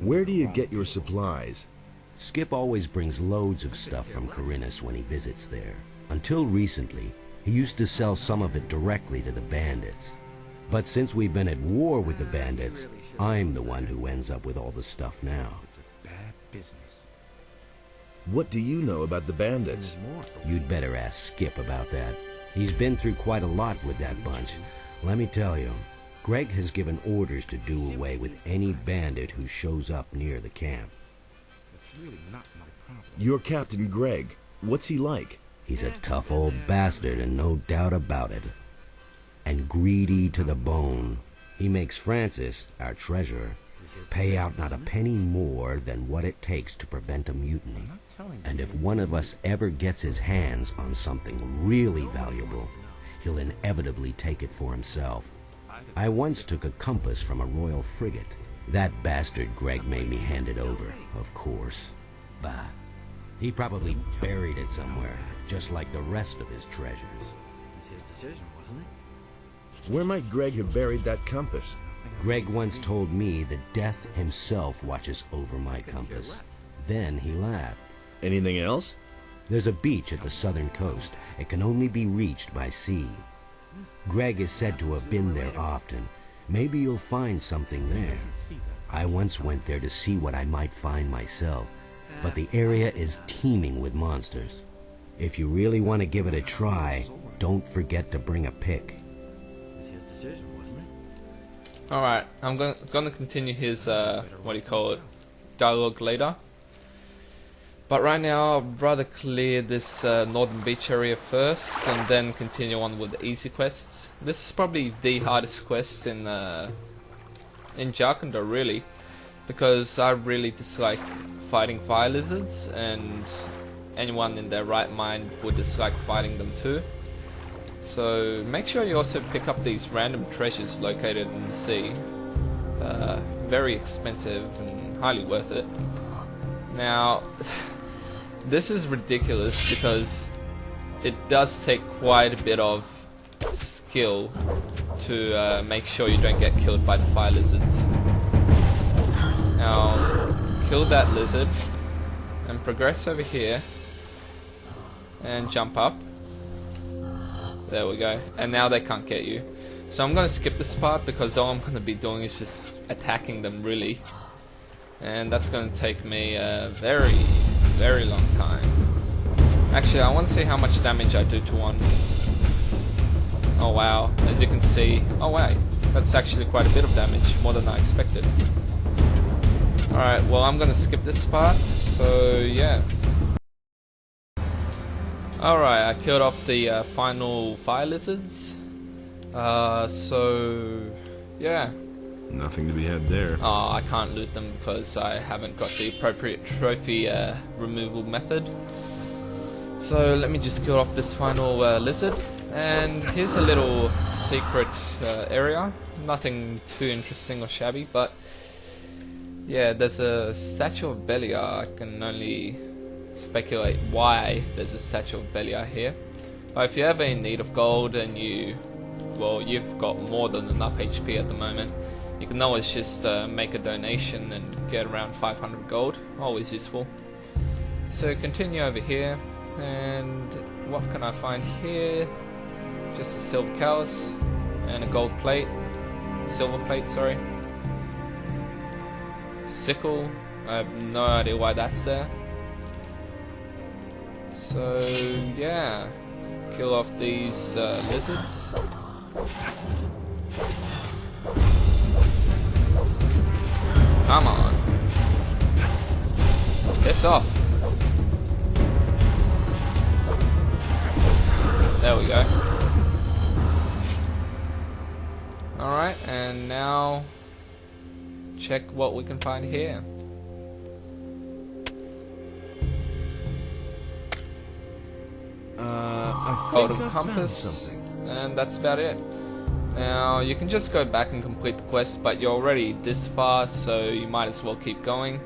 Where do you get your supplies? Skip always brings loads of stuff from Corinus when he visits there. Until recently, he used to sell some of it directly to the bandits. But since we've been at war with the bandits, I'm the one who ends up with all the stuff now. It's a bad business. What do you know about the bandits? You'd better ask Skip about that. He's been through quite a lot with that bunch. Let me tell you, Greg has given orders to do away with any bandit who shows up near the camp. That's really not my problem. You're Captain Greg. What's he like? He's a tough old bastard, and no doubt about it. And greedy to the bone. He makes Francis, our treasurer, pay out not a penny more than what it takes to prevent a mutiny. And if one of us ever gets his hands on something really valuable, he'll inevitably take it for himself. I once took a compass from a royal frigate. That bastard Greg made me hand it over, of course. Bah. He probably buried it somewhere, just like the rest of his treasures. It's his decision, wasn't it? Where might Greg have buried that compass? Greg once told me that death himself watches over my compass. Then he laughed. Anything else? There's a beach at the southern coast. It can only be reached by sea. Greg is said to have been there often. Maybe you'll find something there. I once went there to see what I might find myself, but the area is teeming with monsters. If you really want to give it a try, don't forget to bring a pick. It's his decision, wasn't it? Alright, I'm gonna continue his, dialogue later. But right now, I'd rather clear this northern beach area first, and then continue on with the easy quests. This is probably the hardest quest in Jarkandor, really, because I really dislike fighting fire lizards, and anyone in their right mind would dislike fighting them too. So make sure you also pick up these random treasures located in the sea. Very expensive and highly worth it. Now, this is ridiculous because it does take quite a bit of skill to make sure you don't get killed by the fire lizards. Now, kill that lizard and progress over here and jump up. There we go. And now they can't get you. So I'm going to skip this part because all I'm going to be doing is just attacking them, really. And that's going to take me a very, very long time. Actually, I want to see how much damage I do to one. Oh wow, as you can see. Oh wait, that's actually quite a bit of damage, more than I expected. Alright, well I'm going to skip this part, so yeah. Alright, I killed off the final fire lizards. So yeah. Nothing to be had there. Oh, I can't loot them because I haven't got the appropriate trophy removal method. So let me just kill off this final lizard. And here's a little secret area. Nothing too interesting or shabby, but yeah, there's a statue of Beliar. I can only speculate why there's a statue of Beliar here. But if you're ever in need of gold and you've got more than enough HP at the moment, you can always just make a donation and get around 500 gold. Always useful. So continue over here, and what can I find here? Just a silver callus and a gold plate. Silver plate, sorry. Sickle. I have no idea why that's there. So yeah, kill off these lizards. Come on. Piss off. There we go. Alright, and now check what we can find here. Golden compass, and that's about it. Now you can just go back and complete the quest, but you're already this far, so you might as well keep going.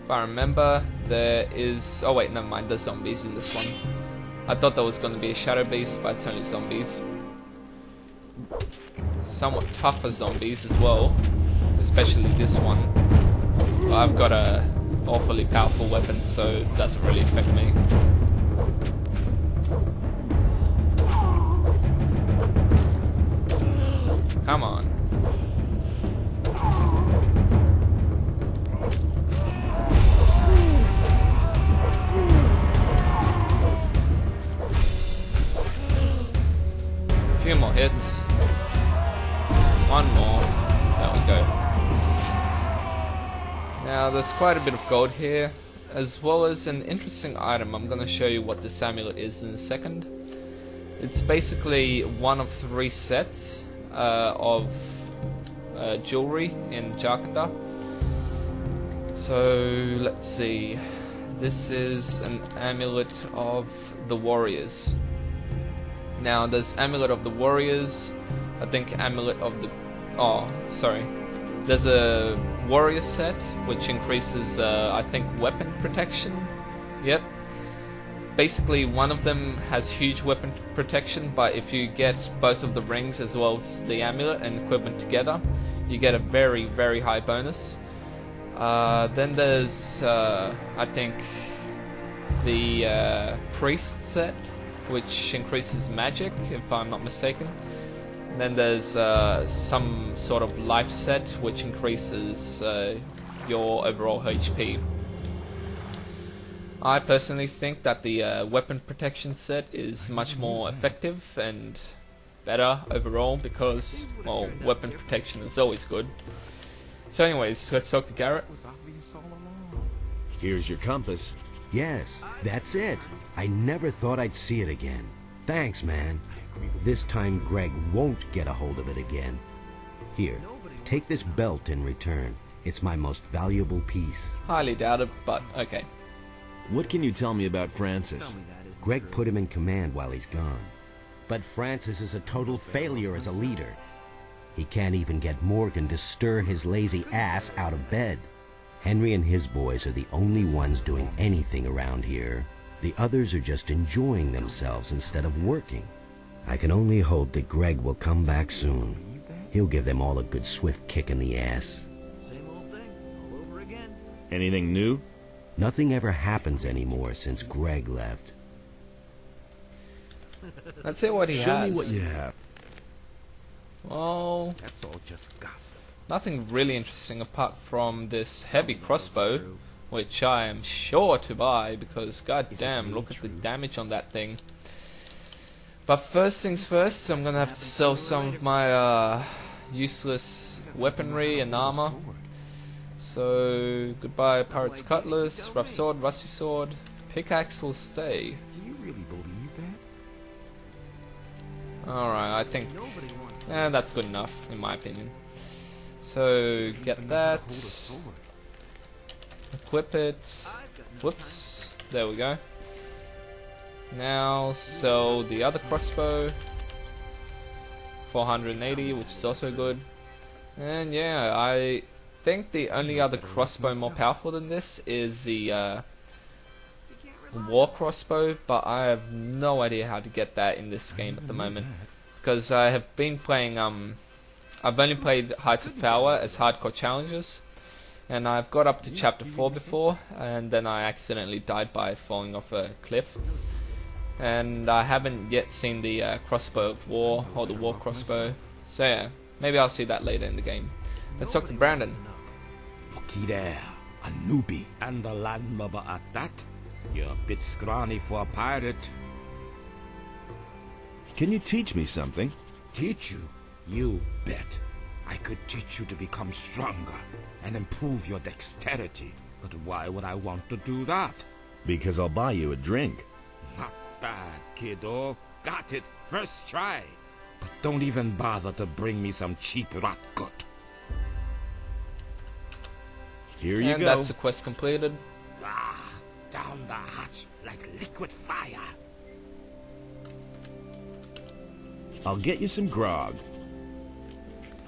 If I remember, there is... oh wait, never mind, there's zombies in this one. I thought there was going to be a shadow beast, but it's only zombies. Somewhat tougher zombies as well, especially this one. I've got a awfully powerful weapon, so it doesn't really affect me. Come on. A few more hits. One more. There we go. Now there's quite a bit of gold here, as well as an interesting item. I'm going to show you what this amulet is in a second. It's basically one of 3 sets of jewelry in Jarkandar. So let's see. This is an amulet of the warriors. Now there's amulet of the warriors. I think amulet of the... oh, sorry. There's a warrior set which increases, I think, weapon protection. Yep. Basically, one of them has huge weapon protection, but if you get both of the rings as well as the amulet and equipment together, you get a very, very high bonus. Then there's, I think, the priest set, which increases magic, if I'm not mistaken. And then there's some sort of life set, which increases your overall HP. I personally think that the weapon protection set is much more effective and better overall because, well, weapon protection is always good. So anyways, let's talk to Garrett. Here's your compass. Yes, that's it. I never thought I'd see it again. Thanks, man. This time Greg won't get a hold of it again. Here, take this belt in return. It's my most valuable piece. Highly doubt it, but okay. What can you tell me about Francis? Greg put him in command while he's gone. But Francis is a total failure as a leader. He can't even get Morgan to stir his lazy ass out of bed. Henry and his boys are the only ones doing anything around here. The others are just enjoying themselves instead of working. I can only hope that Greg will come back soon. He'll give them all a good swift kick in the ass. Same old thing, all over again. Anything new? Nothing ever happens anymore since Greg left. Let's see what he Show has. me what you have. Well, That's all just gossip. nothing really interesting apart from this heavy crossbow, which I am sure to buy because goddamn, look at the damage on that thing. But first things first, I'm gonna have to sell some of my useless weaponry and armor. So goodbye pirate's cutlass, rough sword, rusty sword, pickaxe will stay. Do you really believe that? Alright, I think that's good enough in my opinion. So get that, equip it, whoops, there we go. Now sell the other crossbow, 480, which is also good. And yeah, I think the only other crossbow more powerful than this is the war crossbow, but I have no idea how to get that in this game at the moment. Because I have been playing, I've only played Heights of Power as hardcore challenges, and I've got up to chapter 4 before, and then I accidentally died by falling off a cliff. And I haven't yet seen the crossbow of war, or the war crossbow. So yeah, maybe I'll see that later in the game. Let's talk to Brandon. Looky there, a newbie, and a landlubber at that. You're a bit scrawny for a pirate. Can you teach me something? Teach you? You bet. I could teach you to become stronger and improve your dexterity. But why would I want to do that? Because I'll buy you a drink. Not bad, kiddo. Got it. First try. But don't even bother to bring me some cheap rot gut. Here you And go. that's the quest completed. Ah, down the hatch like liquid fire. I'll get you some grog.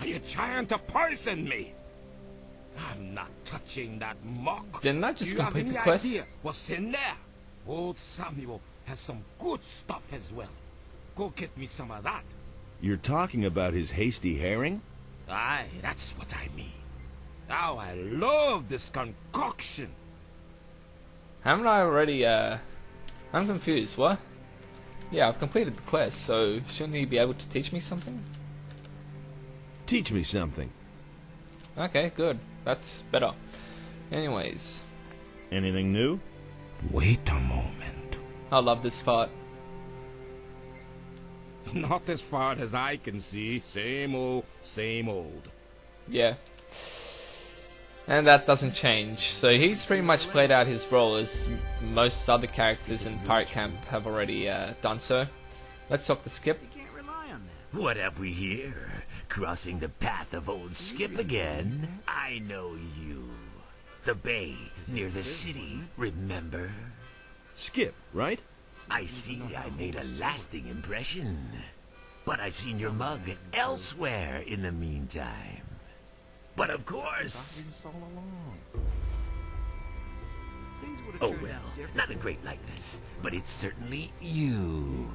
Are you trying to poison me? I'm not touching that muck. Didn't I just Do you have complete any the quest? idea what's in there? Old Samuel has some good stuff as well. Go get me some of that. You're talking about his hasty herring? Aye, that's what I mean. Oh, I love this concoction. Haven't I already, I'm confused, what? Yeah, I've completed the quest, so shouldn't he be able to teach me something? Teach me something. Okay, good. That's better. Anyways, Anything new? Wait a moment. I love this part. Not as far as I can see. Same old, same old. Yeah. And that doesn't change. So he's pretty much played out his role as most other characters in Pirate Camp have already done so. Let's talk to Skip. You can't rely on that. What have we here? Crossing the path of old Skip again? I know you. The bay near the city, remember? Skip, right? I see I made a lasting impression. But I've seen your mug elsewhere in the meantime. But of course... Oh well, not a great likeness, but it's certainly you.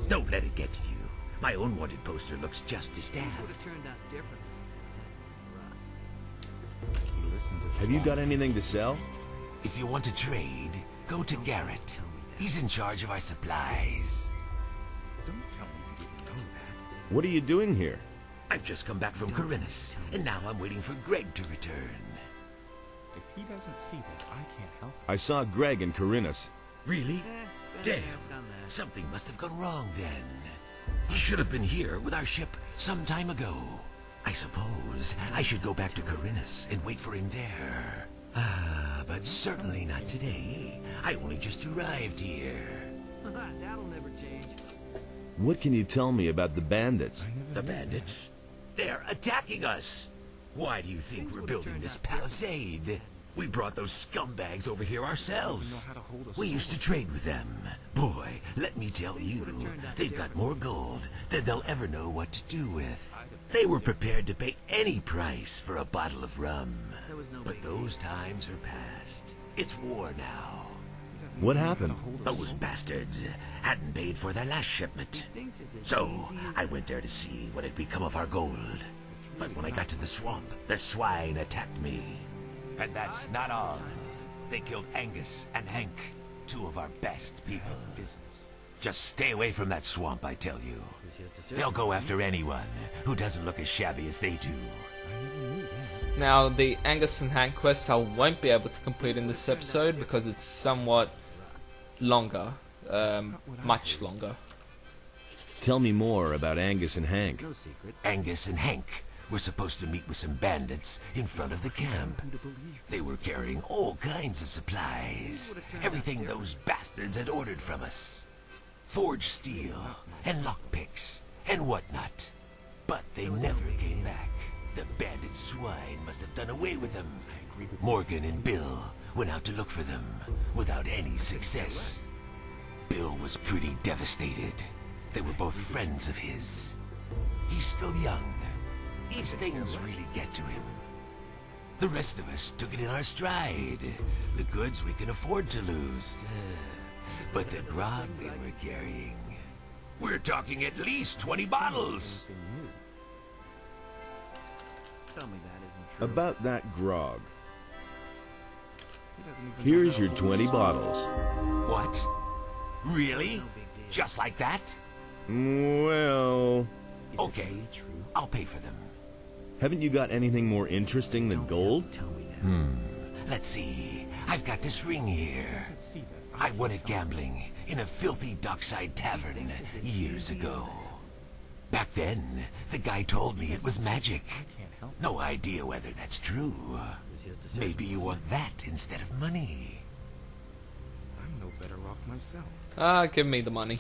Don't let it get to you. My own wanted poster looks just as Would daft. have turned out different. Have you got anything to sell? If you want to trade, go to Garrett. He's in charge of our supplies. Don't tell me you didn't know that. What are you doing here? I've just come back from Corinus, and now I'm waiting for Greg to return. If he doesn't see that, I can't help it. I saw Greg in Corinus. Really? Damn. Done that. Something must have gone wrong then. He should have been here with our ship some time ago. I suppose I should go back to Corinus and wait for him there. But certainly not today. I only just arrived here. That'll never change. What can you tell me about the bandits? The bandits? They're attacking us! Why do you think we're building this palisade? We brought those scumbags over here ourselves. We used to trade with them. Boy, let me tell you, they've got more gold than they'll ever know what to do with. They were prepared to pay any price for a bottle of rum. But those times are past. It's war now. What happened? Those bastards hadn't paid for their last shipment. So, I went there to see what had become of our gold. But when I got to the swamp, the swine attacked me. And that's not all. They killed Angus and Hank, two of our best people. Just stay away from that swamp, I tell you. They'll go after anyone who doesn't look as shabby as they do. Now, the Angus and Hank quest I won't be able to complete in this episode because it's somewhat longer. Much longer. Tell me more about Angus and Hank. No secret. Angus and Hank were supposed to meet with some bandits in front of the camp. They were carrying all kinds of supplies. Everything those bastards had ordered from us. Forged steel, and lockpicks, and whatnot. But they never came back. The bandit swine must have done away with them. Morgan and Bill went out to look for them, without any success. Bill was pretty devastated. They were both friends of his. He's still young. These things really get to him. The rest of us took it in our stride. The goods we can afford to lose. But the grog they were carrying... We're talking at least 20 bottles! Tell me that isn't true. About that grog. Here's your 20 bottles. What? Really? Just like that? Well... Okay, I'll pay for them. Haven't you got anything more interesting than gold? Tell me that. Let's see. I've got this ring here. I won it gambling in a filthy dockside tavern years ago. Back then, the guy told me it was magic. No idea whether that's true. Maybe you want that instead of money. I'm no better off myself. Give me the money.